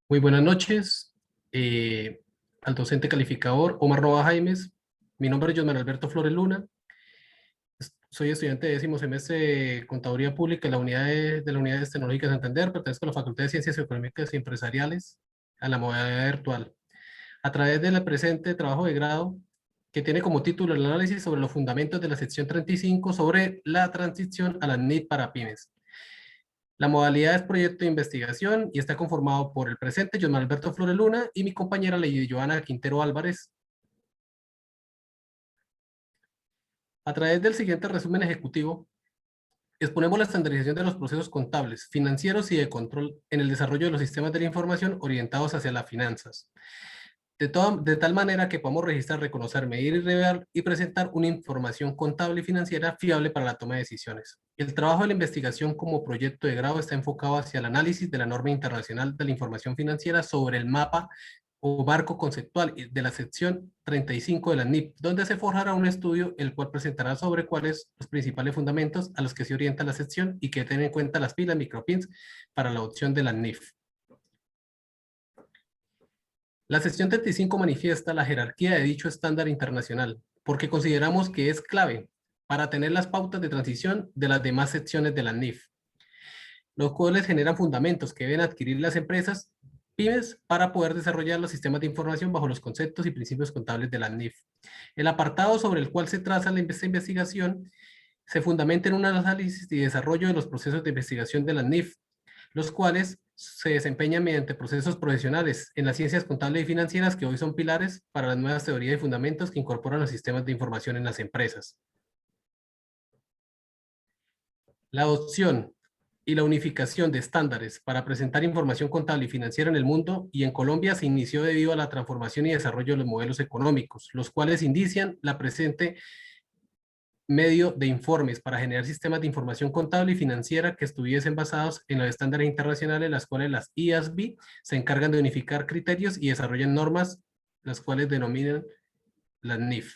Muy buenas noches al docente calificador Omar Nova Jaimes. Mi nombre es Josman Alberto Flores Luna. Soy estudiante de décimo semestre de Contaduría Pública en la unidad de la Unidades Tecnológicas de Santander. Pertenezco a la Facultad de Ciencias Económicas y Empresariales a la modalidad virtual. A través del presente trabajo de grado, que tiene como título el análisis sobre los fundamentos de la sección 35 sobre la transición a la NIF para pymes. La modalidad es proyecto de investigación y está conformado por el presente, John Alberto Flores Luna, y mi compañera Lady Joana Quintero Álvarez. A través del siguiente resumen ejecutivo, exponemos la estandarización de los procesos contables, financieros y de control en el desarrollo de los sistemas de la información orientados hacia las finanzas. De tal manera que podamos registrar, reconocer, medir y revelar y presentar una información contable y financiera fiable para la toma de decisiones. El trabajo de la investigación como proyecto de grado está enfocado hacia el análisis de la norma internacional de la información financiera sobre el mapa o marco conceptual de la sección 35 de la NIF, donde se forjará un estudio el cual presentará sobre cuáles los principales fundamentos a los que se orienta la sección y que tienen en cuenta las pilas micropins para la adopción de la NIF. La sección 35 manifiesta la jerarquía de dicho estándar internacional, porque consideramos que es clave para tener las pautas de transición de las demás secciones de la NIF, los cuales generan fundamentos que deben adquirir las empresas pymes para poder desarrollar los sistemas de información bajo los conceptos y principios contables de la NIF. El apartado sobre el cual se traza esta investigación se fundamenta en un análisis y desarrollo de los procesos de investigación de la NIF, los cuales se desempeñan mediante procesos profesionales en las ciencias contables y financieras que hoy son pilares para las nuevas teorías y fundamentos que incorporan los sistemas de información en las empresas. La adopción y la unificación de estándares para presentar información contable y financiera en el mundo y en Colombia se inició debido a la transformación y desarrollo de los modelos económicos, los cuales indician la presente medio de informes para generar sistemas de información contable y financiera que estuviesen basados en los estándares internacionales, las cuales las IASB se encargan de unificar criterios y desarrollan normas, las cuales denominan las NIF.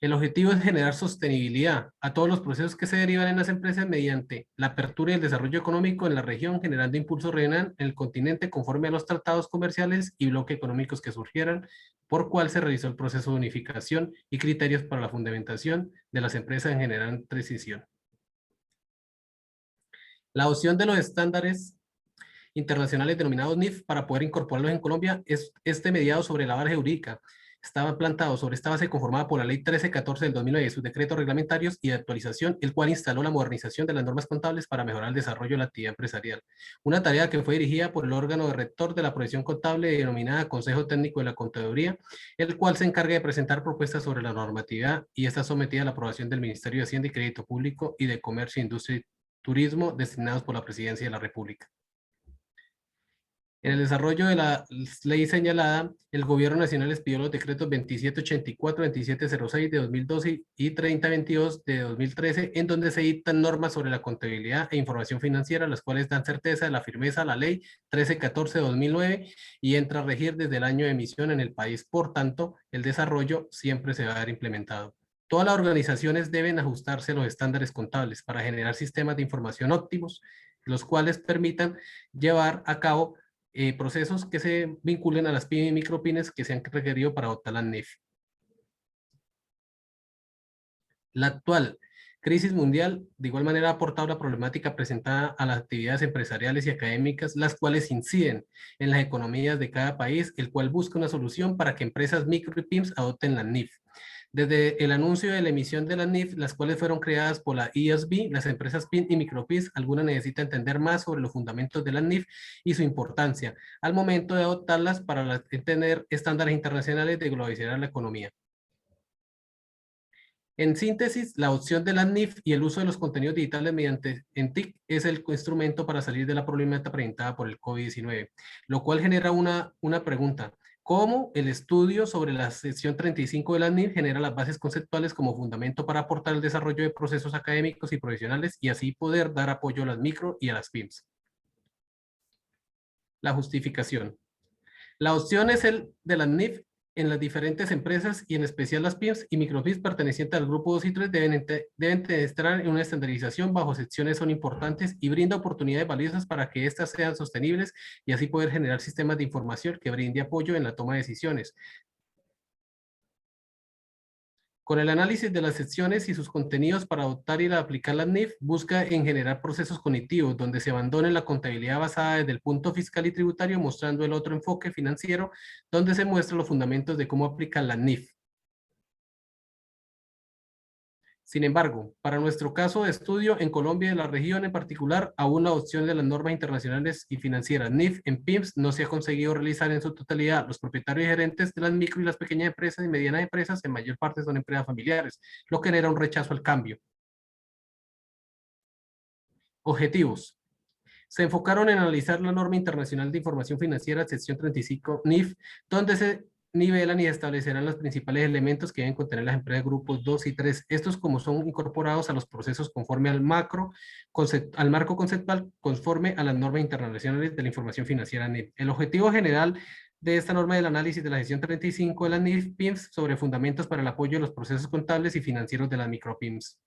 El objetivo es generar sostenibilidad a todos los procesos que se derivan en las empresas mediante la apertura y el desarrollo económico en la región, generando impulso regional en el continente conforme a los tratados comerciales y bloques económicos que surgieran, por cual se realizó el proceso de unificación y criterios para la fundamentación de las empresas en general transición. La adopción de los estándares internacionales denominados NIF para poder incorporarlos en Colombia es mediado sobre la base jurídica. Estaba plantado sobre esta base conformada por la Ley 1314 del 2009 y sus decretos reglamentarios y de actualización, el cual instaló la modernización de las normas contables para mejorar el desarrollo de la actividad empresarial. Una tarea que fue dirigida por el órgano de rector de la profesión contable denominada Consejo Técnico de la Contaduría, el cual se encarga de presentar propuestas sobre la normatividad y está sometida a la aprobación del Ministerio de Hacienda y Crédito Público y de Comercio, Industria y Turismo destinados por la Presidencia de la República. En el desarrollo de la ley señalada, el Gobierno Nacional expidió los decretos 2784, 2706 de 2012 y 3022 de 2013, en donde se dictan normas sobre la contabilidad e información financiera, las cuales dan certeza de la firmeza a la ley 1314 de 2009 y entra a regir desde el año de emisión en el país. Por tanto, el desarrollo siempre se va a ver implementado. Todas las organizaciones deben ajustarse a los estándares contables para generar sistemas de información óptimos, los cuales permitan llevar a cabo procesos que se vinculen a las pymes y micropymes que se han requerido para adoptar la NIF. La actual crisis mundial, de igual manera, ha aportado la problemática presentada a las actividades empresariales y académicas, las cuales inciden en las economías de cada país, el cual busca una solución para que empresas micro y pymes adopten la NIF. Desde el anuncio de la emisión de la NIF, las cuales fueron creadas por la IASB, las empresas PYME y micropymes, algunas necesitan entender más sobre los fundamentos de la NIF y su importancia al momento de adoptarlas para tener estándares internacionales de globalizar la economía. En síntesis, la adopción de la NIF y el uso de los contenidos digitales mediante TIC es el instrumento para salir de la problemática presentada por el COVID-19, lo cual genera una pregunta. ¿Cómo el estudio sobre la sección 35 de la NIF genera las bases conceptuales como fundamento para aportar el desarrollo de procesos académicos y profesionales y así poder dar apoyo a las micro y a las pymes? La justificación. La opción de la NIF en las diferentes empresas y en especial las PYMEs y micropymes pertenecientes al grupo 2 y 3 deben estar en una estandarización bajo secciones son importantes y brinda oportunidades valiosas para que éstas sean sostenibles y así poder generar sistemas de información que brinde apoyo en la toma de decisiones. Con el análisis de las secciones y sus contenidos para adoptar y aplicar las NIF, busca en generar procesos cognitivos donde se abandone la contabilidad basada desde el punto fiscal y tributario, mostrando el otro enfoque financiero, donde se muestran los fundamentos de cómo aplicar las NIF. Sin embargo, para nuestro caso de estudio, en Colombia y en la región en particular, aún la adopción de las normas internacionales y financieras NIF en PYMEs no se ha conseguido realizar en su totalidad. Los propietarios y gerentes de las micro y las pequeñas empresas y medianas empresas en mayor parte son empresas familiares, lo que genera un rechazo al cambio. Objetivos. Se enfocaron en analizar la norma internacional de información financiera, sección 35 NIF, donde se nivelan y establecerán los principales elementos que deben contener las empresas grupos 2 y 3. Estos como son incorporados a los procesos conforme al marco conceptual, conforme a las normas internacionales de la información financiera NIF. El objetivo general de esta norma del análisis de la sección 35 de la NIF PYMEs sobre fundamentos para el apoyo de los procesos contables y financieros de las micropymes.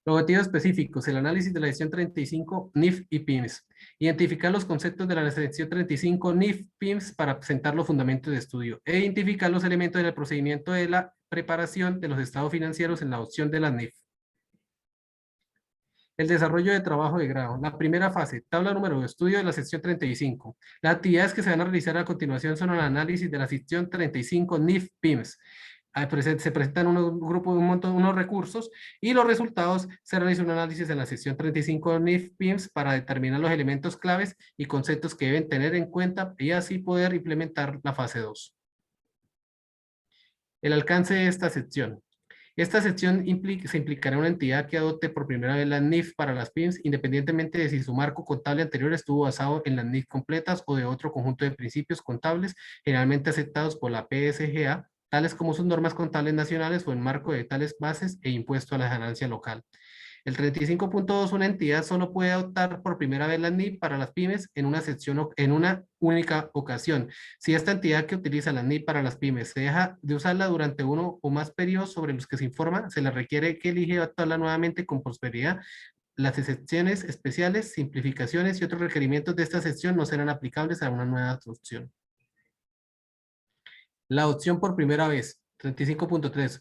Objetivos específicos, el análisis de la sección 35, NIF y PYMEs. Identificar los conceptos de la sección 35, NIF, PYMEs para presentar los fundamentos de estudio. E identificar los elementos del procedimiento de la preparación de los estados financieros en la opción de la NIF. El desarrollo de trabajo de grado. La primera fase, tabla número de estudio de la sección 35. Las actividades que se van a realizar a continuación son el análisis de la sección 35, NIF, PYMEs. Se presentan unos recursos y los resultados se realiza un análisis en la sección 35 de NIF PYMEs para determinar los elementos claves y conceptos que deben tener en cuenta y así poder implementar la fase 2. El alcance de esta sección. Esta sección se implicará una entidad que adopte por primera vez la NIF para las PYMEs, independientemente de si su marco contable anterior estuvo basado en las NIF completas o de otro conjunto de principios contables generalmente aceptados por la PSGA, tales como sus normas contables nacionales o en marco de tales bases e impuesto a la ganancia local. El 35.2, una entidad solo puede adoptar por primera vez la NIF para las pymes en una única ocasión. Si esta entidad que utiliza la NIF para las pymes se deja de usarla durante uno o más periodos sobre los que se informa, se le requiere que elige adoptarla nuevamente con prosperidad. Las excepciones especiales, simplificaciones y otros requerimientos de esta sección no serán aplicables a una nueva opción. La adopción por primera vez, 35.3.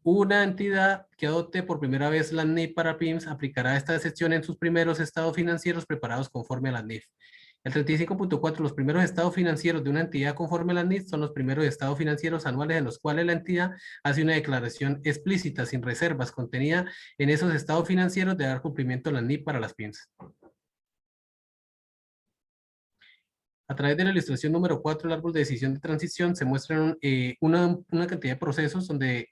Una entidad que adopte por primera vez la NIF para PYMEs aplicará esta excepción en sus primeros estados financieros preparados conforme a la NIF. El 35.4, los primeros estados financieros de una entidad conforme a la NIF son los primeros estados financieros anuales en los cuales la entidad hace una declaración explícita, sin reservas, contenida en esos estados financieros de dar cumplimiento a la NIF para las PYMEs. A través de la ilustración número 4, el árbol de decisión de transición, se muestran una cantidad de procesos donde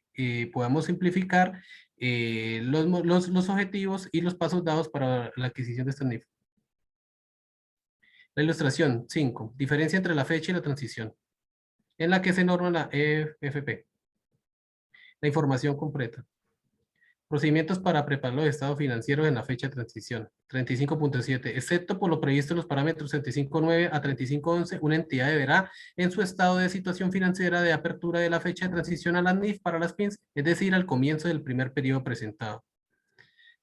podamos simplificar los objetivos y los pasos dados para la adquisición de esta NIF. La ilustración 5, diferencia entre la fecha y la transición, en la que se norma la EFP. La información completa. Procedimientos para preparar los estados financieros en la fecha de transición. 35.7. Excepto por lo previsto en los parámetros 35.9 a 35.11, una entidad deberá, en su estado de situación financiera de apertura de la fecha de transición a la NIF para las PYMEs, es decir, al comienzo del primer periodo presentado.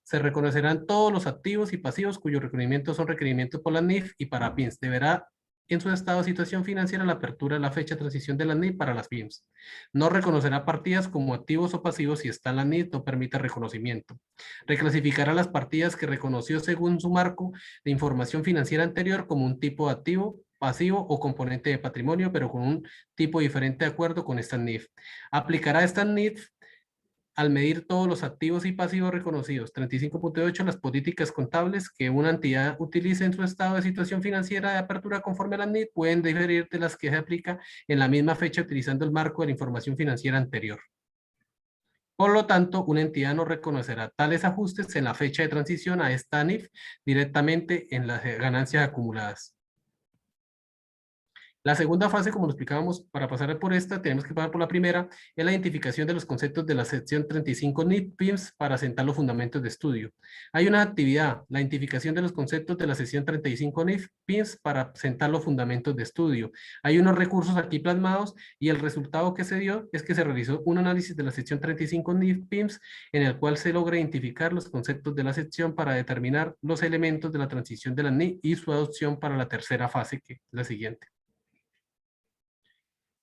Se reconocerán todos los activos y pasivos cuyos requerimientos son requerimientos por la NIF y para PYMEs. Deberá en su estado de situación financiera la apertura de la fecha de transición de la NIF para las PYMEs. No reconocerá partidas como activos o pasivos si está en la NIF, no permite reconocimiento. Reclasificará las partidas que reconoció según su marco de información financiera anterior como un tipo de activo, pasivo o componente de patrimonio, pero con un tipo diferente de acuerdo con esta NIF. Aplicará esta NIF al medir todos los activos y pasivos reconocidos. 35.8. Las políticas contables que una entidad utilice en su estado de situación financiera de apertura conforme a la NIF pueden diferir de las que se aplica en la misma fecha utilizando el marco de la información financiera anterior. Por lo tanto, una entidad no reconocerá tales ajustes en la fecha de transición a esta NIF directamente en las ganancias acumuladas. La segunda fase, como lo explicábamos, para pasar por esta, tenemos que pasar por la primera, es la identificación de los conceptos de la sección 35 NIPIMS para sentar los fundamentos de estudio. Hay una actividad, la identificación de los conceptos de la sección 35 NIPIMS para sentar los fundamentos de estudio. Hay unos recursos aquí plasmados y el resultado que se dio es que se realizó un análisis de la sección 35 NIPIMS en el cual se logra identificar los conceptos de la sección para determinar los elementos de la transición de la NIP y su adopción para la tercera fase, que es la siguiente.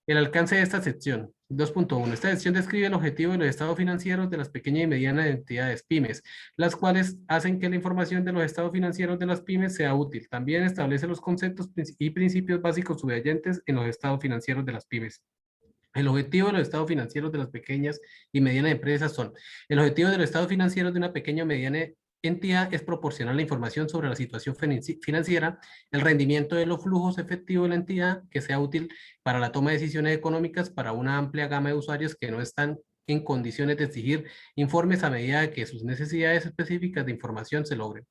El alcance de esta sección. 2.1. Esta sección describe el objetivo de los estados financieros de las pequeñas y medianas entidades pymes, las cuales hacen que la información de los estados financieros de las pymes sea útil. También establece los conceptos y principios básicos subyacentes en los estados financieros de las pymes. El objetivo de los estados financieros de las pequeñas y medianas empresas son: el objetivo de los estados financieros de una pequeña o mediana entidad es proporcionar la información sobre la situación financiera, el rendimiento de los flujos efectivos de la entidad, que sea útil para la toma de decisiones económicas para una amplia gama de usuarios que no están en condiciones de exigir informes a medida de que sus necesidades específicas de información se logren.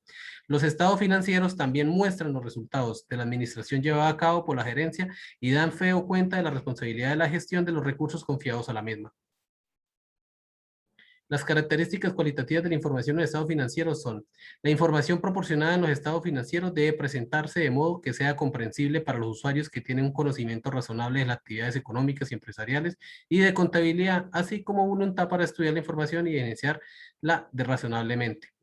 Los estados financieros también muestran los resultados de la administración llevada a cabo por la gerencia y dan fe o cuenta de la responsabilidad de la gestión de los recursos confiados a la misma. Las características cualitativas de la información en estados financieros son: la información proporcionada en los estados financieros debe presentarse de modo que sea comprensible para los usuarios que tienen un conocimiento razonable de las actividades económicas y empresariales y de contabilidad, así como voluntad para estudiar la información y evidenciarla razonablemente.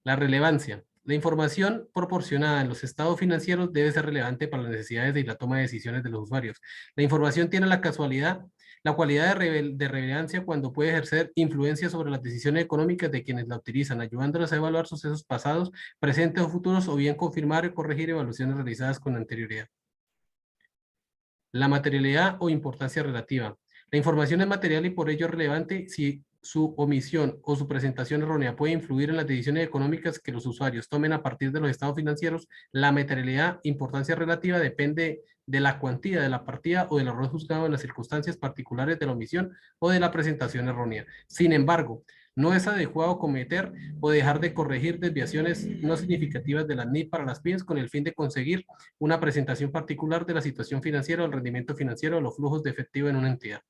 La relevancia. La información proporcionada en los estados financieros debe ser relevante para las necesidades y la toma de decisiones de los usuarios. La información tiene la cualidad de relevancia cuando puede ejercer influencia sobre las decisiones económicas de quienes la utilizan, ayudándoles a evaluar sucesos pasados, presentes o futuros, o bien confirmar o corregir evaluaciones realizadas con anterioridad. La materialidad o importancia relativa. La información es material y por ello relevante si su omisión o su presentación errónea puede influir en las decisiones económicas que los usuarios tomen a partir de los estados financieros. La materialidad, importancia relativa, depende de la cuantía de la partida o del error juzgado en las circunstancias particulares de la omisión o de la presentación errónea. Sin embargo, no es adecuado cometer o dejar de corregir desviaciones no significativas de la NIP para las pymes con el fin de conseguir una presentación particular de la situación financiera o el rendimiento financiero o los flujos de efectivo en una entidad.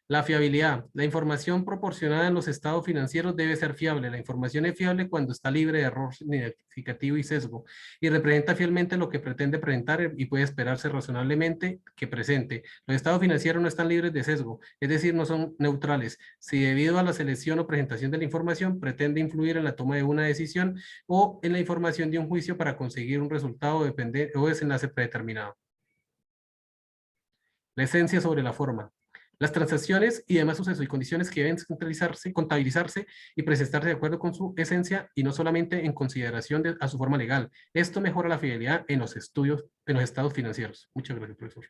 La fiabilidad. La información proporcionada en los estados financieros debe ser fiable. La información es fiable cuando está libre de error significativo y sesgo y representa fielmente lo que pretende presentar y puede esperarse razonablemente que presente. Los estados financieros no están libres de sesgo, es decir, no son neutrales. Si debido a la selección o presentación de la información pretende influir en la toma de una decisión o en la información de un juicio para conseguir un resultado o desenlace predeterminado. La esencia sobre la forma. Las transacciones y demás sucesos y condiciones que deben contabilizarse y presentarse de acuerdo con su esencia y no solamente en consideración a su forma legal. Esto mejora la fidelidad en los estados financieros. Muchas gracias, profesor.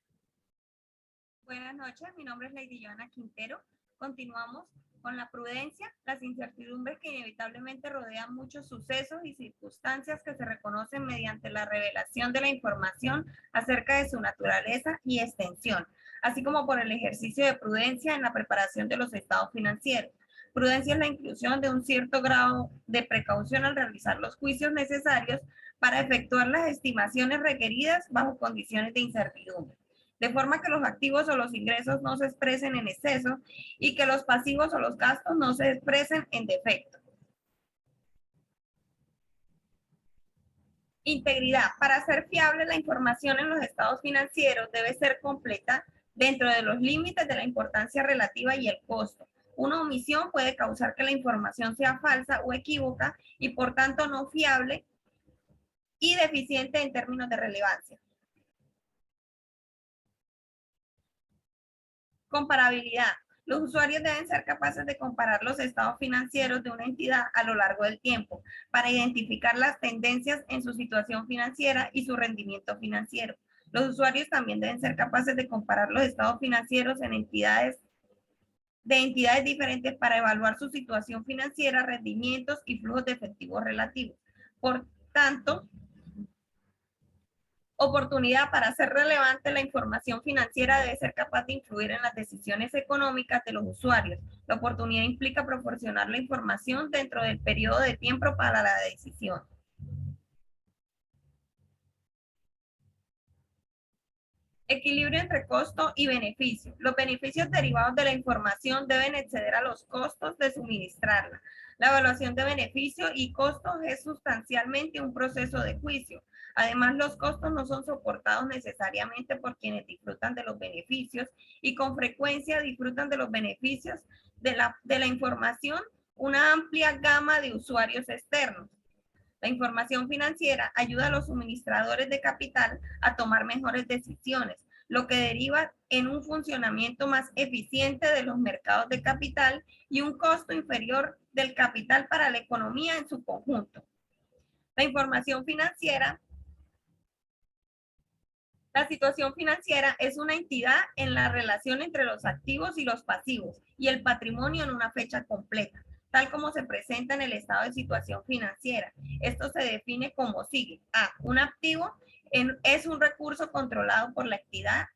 Buenas noches, mi nombre es Lady Joana Quintero. Continuamos con la prudencia, las incertidumbres que inevitablemente rodean muchos sucesos y circunstancias que se reconocen mediante la revelación de la información acerca de su naturaleza y extensión, así como por el ejercicio de prudencia en la preparación de los estados financieros. Prudencia es la inclusión de un cierto grado de precaución al realizar los juicios necesarios para efectuar las estimaciones requeridas bajo condiciones de incertidumbre, de forma que los activos o los ingresos no se expresen en exceso y que los pasivos o los gastos no se expresen en defecto. Integridad. Para ser fiable, la información en los estados financieros debe ser completa dentro de los límites de la importancia relativa y el costo. Una omisión puede causar que la información sea falsa o equívoca y por tanto no fiable y deficiente en términos de relevancia. Comparabilidad. Los usuarios deben ser capaces de comparar los estados financieros de una entidad a lo largo del tiempo para identificar las tendencias en su situación financiera y su rendimiento financiero. Los usuarios también deben ser capaces de comparar los estados financieros en entidades diferentes para evaluar su situación financiera, rendimientos y flujos de efectivo relativos. Por tanto, oportunidad. Para ser relevante, la información financiera debe ser capaz de influir en las decisiones económicas de los usuarios. La oportunidad implica proporcionar la información dentro del periodo de tiempo para la decisión. Equilibrio entre costo y beneficio. Los beneficios derivados de la información deben exceder a los costos de suministrarla. La evaluación de beneficio y costos es sustancialmente un proceso de juicio. Además, los costos no son soportados necesariamente por quienes disfrutan de los beneficios y con frecuencia disfrutan de los beneficios de la información una amplia gama de usuarios externos. La información financiera ayuda a los suministradores de capital a tomar mejores decisiones, lo que deriva en un funcionamiento más eficiente de los mercados de capital y un costo inferior del capital para la economía en su conjunto. La información financiera, la situación financiera es una entidad en la relación entre los activos y los pasivos y el patrimonio en una fecha completa, tal como se presenta en el estado de situación financiera. Esto se define como sigue. A. Un activo es un recurso controlado por la entidad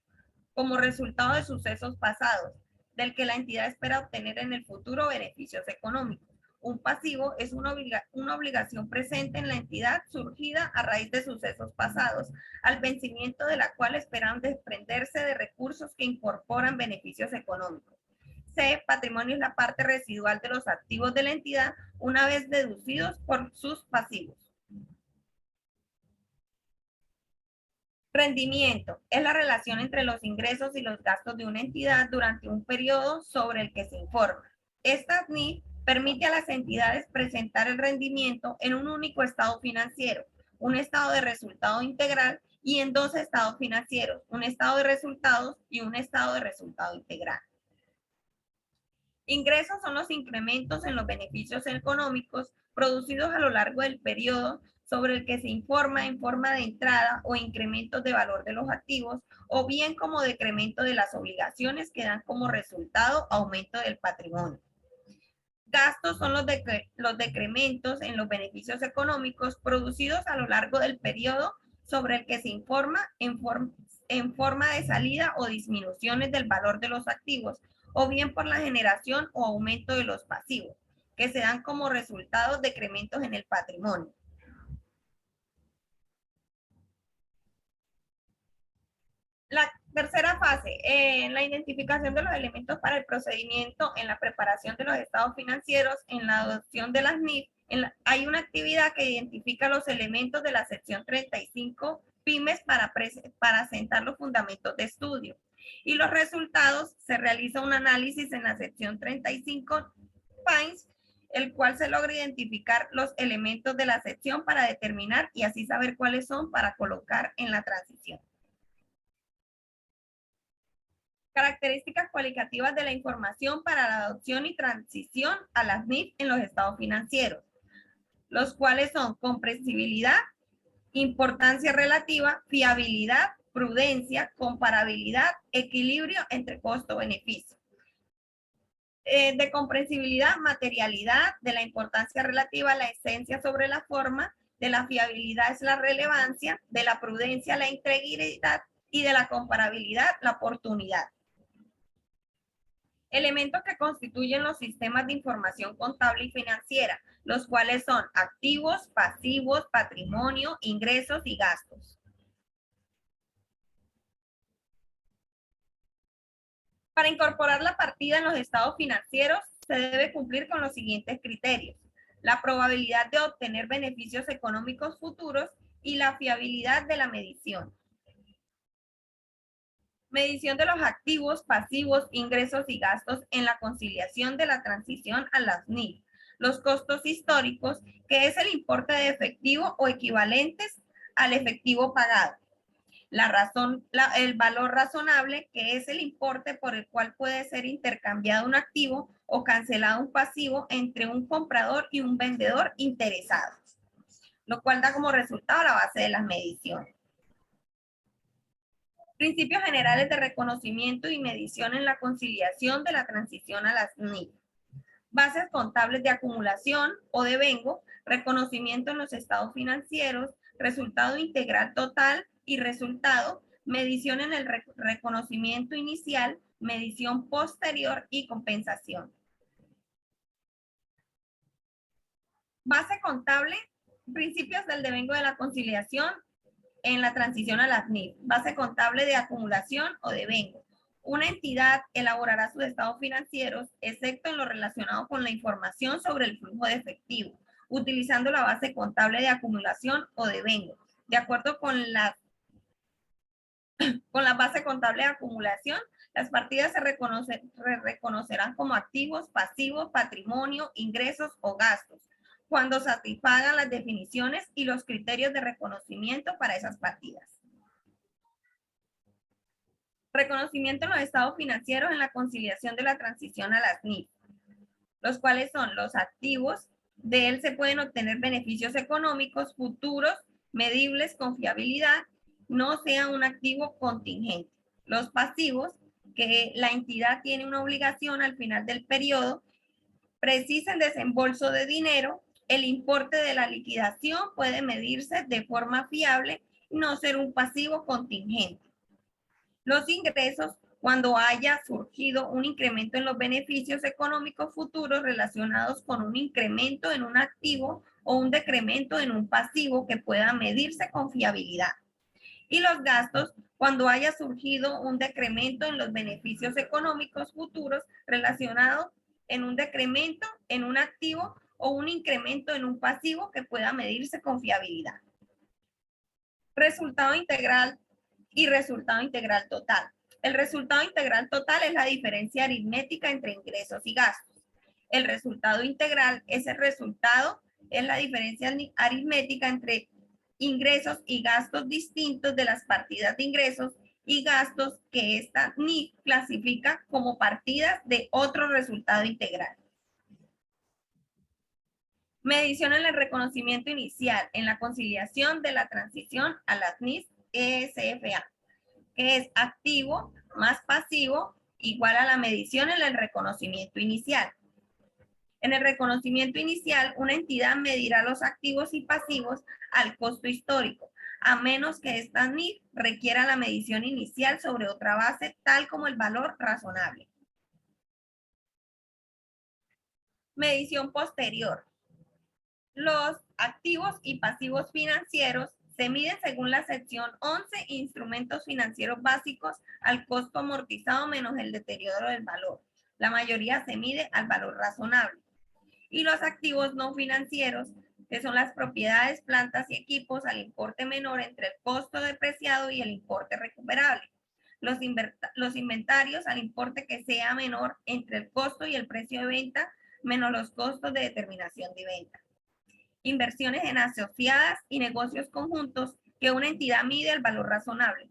como resultado de sucesos pasados, del que la entidad espera obtener en el futuro beneficios económicos. Un pasivo es una obligación presente en la entidad surgida a raíz de sucesos pasados, al vencimiento de la cual esperan desprenderse de recursos que incorporan beneficios económicos. C. Patrimonio es la parte residual de los activos de la entidad una vez deducidos por sus pasivos. Rendimiento es la relación entre los ingresos y los gastos de una entidad durante un periodo sobre el que se informa. Esta NIF permite a las entidades presentar el rendimiento en un único estado financiero, un estado de resultado integral y en dos estados financieros, un estado de resultados y un estado de resultado integral. Ingresos son los incrementos en los beneficios económicos producidos a lo largo del periodo sobre el que se informa en forma de entrada o incrementos de valor de los activos, o bien como decremento de las obligaciones que dan como resultado aumento del patrimonio. Gastos son los decrementos en los beneficios económicos producidos a lo largo del periodo sobre el que se informa en forma de salida o disminuciones del valor de los activos, o bien por la generación o aumento de los pasivos, que se dan como resultado decrementos en el patrimonio. La tercera fase, la identificación de los elementos para el procedimiento en la preparación de los estados financieros, en la adopción de las NIF, hay una actividad que identifica los elementos de la sección 35 pymes para sentar los fundamentos de estudio. Y los resultados, se realiza un análisis en la sección 35 PAINS, el cual se logra identificar los elementos de la sección para determinar y así saber cuáles son para colocar en la transición. Características cualitativas de la información para la adopción y transición a las NIF en los estados financieros, los cuales son comprensibilidad, importancia relativa, fiabilidad, prudencia, comparabilidad, equilibrio entre costo-beneficio. De comprensibilidad, materialidad, de la importancia relativa, la esencia sobre la forma, de la fiabilidad es la relevancia, de la prudencia, la integridad y de la comparabilidad, la oportunidad. Elementos que constituyen los sistemas de información contable y financiera, los cuales son activos, pasivos, patrimonio, ingresos y gastos. Para incorporar la partida en los estados financieros, se debe cumplir con los siguientes criterios: la probabilidad de obtener beneficios económicos futuros y la fiabilidad de la medición. Medición de los activos, pasivos, ingresos y gastos en la conciliación de la transición a las NIF. Los costos históricos, que es el importe de efectivo o equivalentes al efectivo pagado. El valor razonable, que es el importe por el cual puede ser intercambiado un activo o cancelado un pasivo entre un comprador y un vendedor interesados, lo cual da como resultado la base de las mediciones. Principios generales de reconocimiento y medición en la conciliación de la transición a las NIF. Bases contables de acumulación o devengo, reconocimiento en los estados financieros, resultado integral total y resultado, medición en el reconocimiento inicial, medición posterior y compensación. Base contable, principios del devengo de la conciliación, en la transición a las NIF, base contable de acumulación o devengo. Una entidad elaborará sus estados financieros, excepto en lo relacionado con la información sobre el flujo de efectivo, utilizando la base contable de acumulación o devengo. De acuerdo con la base contable de acumulación, las partidas se reconocerán como activos, pasivos, patrimonio, ingresos o gastos, cuando satisfagan las definiciones y los criterios de reconocimiento para esas partidas. Reconocimiento en los estados financieros en la conciliación de la transición a las NIF, los cuales son los activos. De él se pueden obtener beneficios económicos futuros, medibles con fiabilidad, no sea un activo contingente. Los pasivos, que la entidad tiene una obligación al final del periodo, precisa el desembolso de dinero, el importe de la liquidación puede medirse de forma fiable y no ser un pasivo contingente. Los ingresos, cuando haya surgido un incremento en los beneficios económicos futuros relacionados con un incremento en un activo o un decremento en un pasivo que pueda medirse con fiabilidad. Y los gastos, cuando haya surgido un decremento en los beneficios económicos futuros relacionados en un decremento en un activo o un incremento en un pasivo que pueda medirse con fiabilidad. Resultado integral y resultado integral total. El resultado integral total es la diferencia aritmética entre ingresos y gastos. El resultado integral es la diferencia aritmética entre ingresos y gastos distintos de las partidas de ingresos y gastos que esta NIF clasifica como partidas de otro resultado integral. Medición en el reconocimiento inicial en la conciliación de la transición a las NIF ESFA, que es activo más pasivo igual a la medición en el reconocimiento inicial. En el reconocimiento inicial, una entidad medirá los activos y pasivos al costo histórico, a menos que esta NIF requiera la medición inicial sobre otra base, tal como el valor razonable. Medición posterior. Los activos y pasivos financieros se miden según la sección 11, instrumentos financieros básicos, al costo amortizado menos el deterioro del valor. La mayoría se mide al valor razonable. Y los activos no financieros, que son las propiedades, plantas y equipos, al importe menor entre el costo depreciado y el importe recuperable. Los inventarios al importe que sea menor entre el costo y el precio de venta, menos los costos de determinación de venta. Inversiones en asociadas y negocios conjuntos que una entidad mide el valor razonable.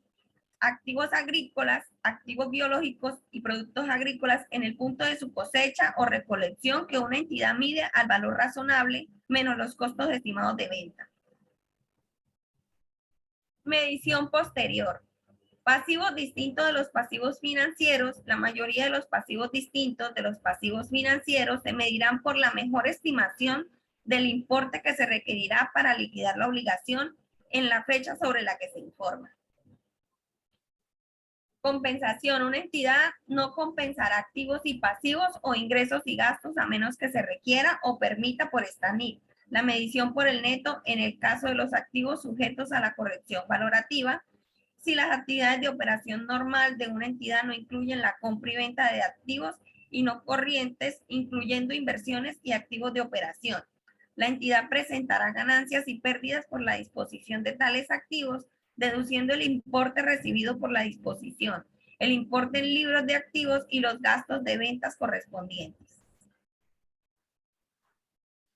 Activos agrícolas, activos biológicos y productos agrícolas en el punto de su cosecha o recolección que una entidad mide al valor razonable menos los costos estimados de venta. Medición posterior. Pasivos distintos de los pasivos financieros. La mayoría de los pasivos distintos de los pasivos financieros se medirán por la mejor estimación del importe que se requerirá para liquidar la obligación en la fecha sobre la que se informa. Compensación. Una entidad no compensará activos y pasivos o ingresos y gastos a menos que se requiera o permita por esta NIF. La medición por el neto en el caso de los activos sujetos a la corrección valorativa, si las actividades de operación normal de una entidad no incluyen la compra y venta de activos y no corrientes, incluyendo inversiones y activos de operación. La entidad presentará ganancias y pérdidas por la disposición de tales activos, deduciendo el importe recibido por la disposición, el importe en libros de activos y los gastos de ventas correspondientes.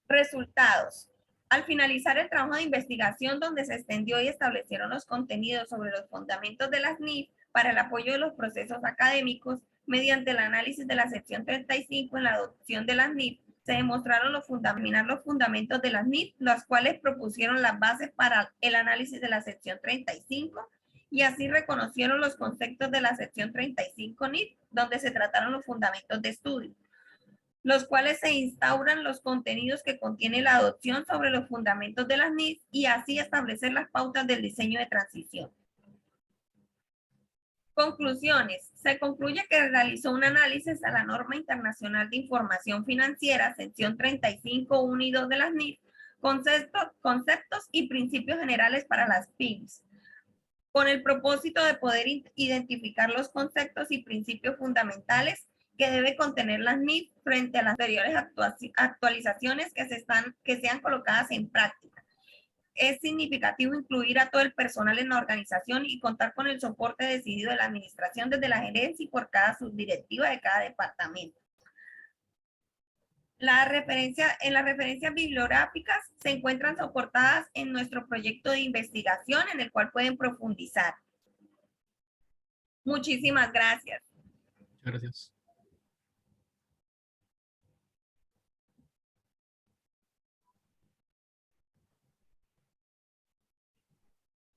Resultados. Al finalizar el trabajo de investigación donde se extendió y establecieron los contenidos sobre los fundamentos de las NIF para el apoyo de los procesos académicos, mediante el análisis de la sección 35 en la adopción de las NIF, se demostraron los fundamentos de las NIF, los cuales propusieron las bases para el análisis de la sección 35 y así reconocieron los conceptos de la sección 35 NIF, donde se trataron los fundamentos de estudio, los cuales se instauran los contenidos que contiene la adopción sobre los fundamentos de las NIF y así establecer las pautas del diseño de transición. Conclusiones. Se concluye que realizó un análisis a la norma internacional de información financiera, sección 35, 1 y 2 de las NIF, conceptos y principios generales para las PYMEs, con el propósito de poder identificar los conceptos y principios fundamentales que debe contener las MIP frente a las anteriores actualizaciones que sean colocadas en práctica. Es significativo incluir a todo el personal en la organización y contar con el soporte decidido de la administración desde la gerencia y por cada subdirectiva de cada departamento. En las referencias bibliográficas se encuentran soportadas en nuestro proyecto de investigación en el cual pueden profundizar. Muchísimas gracias. Muchas gracias.